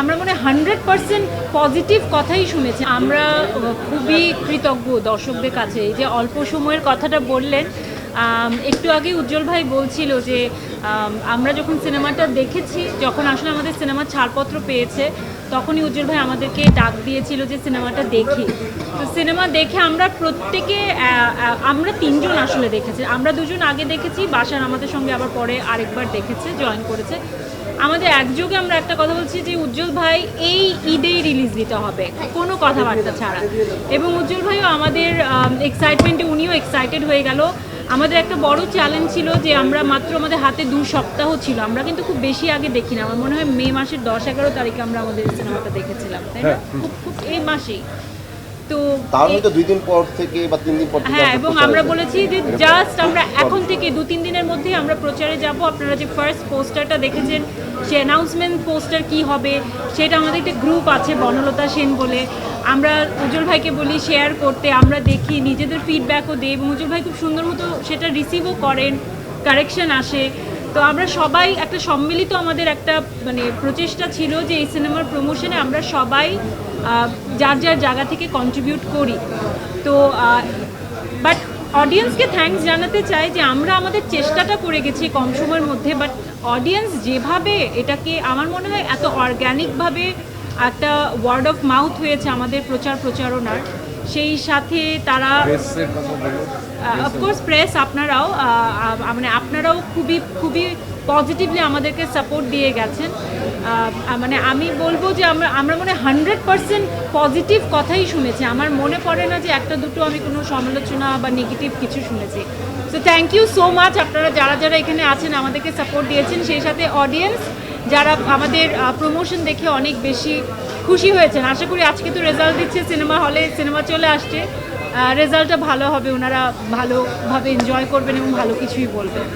আমরা মনে 100% পজিটিভ কথাই শুনেছি। আমরা খুবই কৃতজ্ঞ দর্শকদের কাছে। এই যে অল্প সময়ের কথাটা বললেন, একটু আগে উজ্জ্বল ভাই বলছিল যে আমরা যখন সিনেমাটা দেখেছি, যখন আসলে আমাদের সিনেমা ছাড়পত্র পেয়েছে, তখনই উজ্জ্বল ভাই আমাদেরকে ডাক দিয়েছিল যে সিনেমাটা দেখি। তো সিনেমা দেখে আমরা প্রত্যেকে, আমরা তিনজন আসলে দেখেছি। আমরা দুজন আগে দেখেছি, বাসার আমাদের সঙ্গে আবার পরে আরেকবার দেখেছে, জয়েন করেছে। আমাদের একযোগে আমরা একটা কথা বলছি যে উজ্জ্বল ভাই এই ঈদেই রিলিজ দিতে হবে, কোনো কথাবার্তা ছাড়া। এবং উজ্জ্বল ভাইও আমাদের এক্সাইটমেন্টে উনিও এক্সাইটেড হয়ে গেল। আমাদের একটা বড় চ্যালেঞ্জ ছিল যে আমরা মাত্র, আমাদের হাতে 2 সপ্তাহ ছিল, আমরা কিন্তু খুব বেশি আগে দেখি না। আমার মনে হয় মে মাসের 10-11 তারিখে আমরা আমাদের সিনেমাটা দেখেছিলাম, তাই না? খুব এই মাসেই। তো তাহলে তো 2 দিন পর থেকে বা 3 দিন পর থেকে, হ্যাঁ, এবং আমরা বলেছি যে জাস্ট আমরা এখন থেকে 2-3 দিনের মধ্যেই আমরা প্রচারে যাব। আপনারা যে ফার্স্ট পোস্টারটা দেখেছেন, সে অ্যানাউন্সমেন্ট পোস্টার কি হবে সেটা, আমাদের একটা গ্রুপ আছে বনলতা সেন বলে, আমরা উজ্জ্বল ভাইকে বলি শেয়ার করতে, আমরা দেখি, নিজেদের ফিডব্যাকও দিই এবং উজ্জ্বল ভাই খুব সুন্দর মতো সেটা রিসিভও করেন, কারেকশন আসে। তো আমরা সবাই একটা সম্মিলিত, আমাদের একটা মানে প্রচেষ্টা ছিল যে এই সিনেমার প্রমোশনে আমরা সবাই যার যার জায়গা থেকে কন্ট্রিবিউট করি। তো বাট অডিয়েন্সকে থ্যাঙ্কস জানাতে চাই যে আমরা আমাদের চেষ্টাটা করে গেছি কম সময়ের মধ্যে, বাট অডিয়েন্স যেভাবে এটাকে, আমার মনে হয় এত অর্গ্যানিকভাবে একটা ওয়ার্ড অফ মাউথ হয়েছে আমাদের প্রচারণার, সেই সাথে তারা অফকোর্স প্রেস, আপনারাও মানে আপনারাও খুবই খুবই পজিটিভলি আমাদেরকে সাপোর্ট দিয়ে গেছেন। মানে আমি বলবো যে আমরা মনে 100% পজিটিভ কথাই শুনেছি। আমার মনে পড়ে না যে একটা দুটো আমি কোনো সমালোচনা বা নেগেটিভ কিছু শুনেছি। So thank you so much, আপনারা যারা যারা এখানে আছেন আমাদেরকে সাপোর্ট দিয়েছেন, সেই সাথে অডিয়েন্স যারা আমাদের প্রমোশন দেখে অনেক বেশি খুশি হয়েছেন। আশা করি আজকে তো রেজাল্ট দিচ্ছে, সিনেমা হলে সিনেমা চলে আসছে, রেজাল্টটা ভালো হবে, ওনারা ভালোভাবে এনজয় করবেন এবং ভালো কিছুই বলবেন।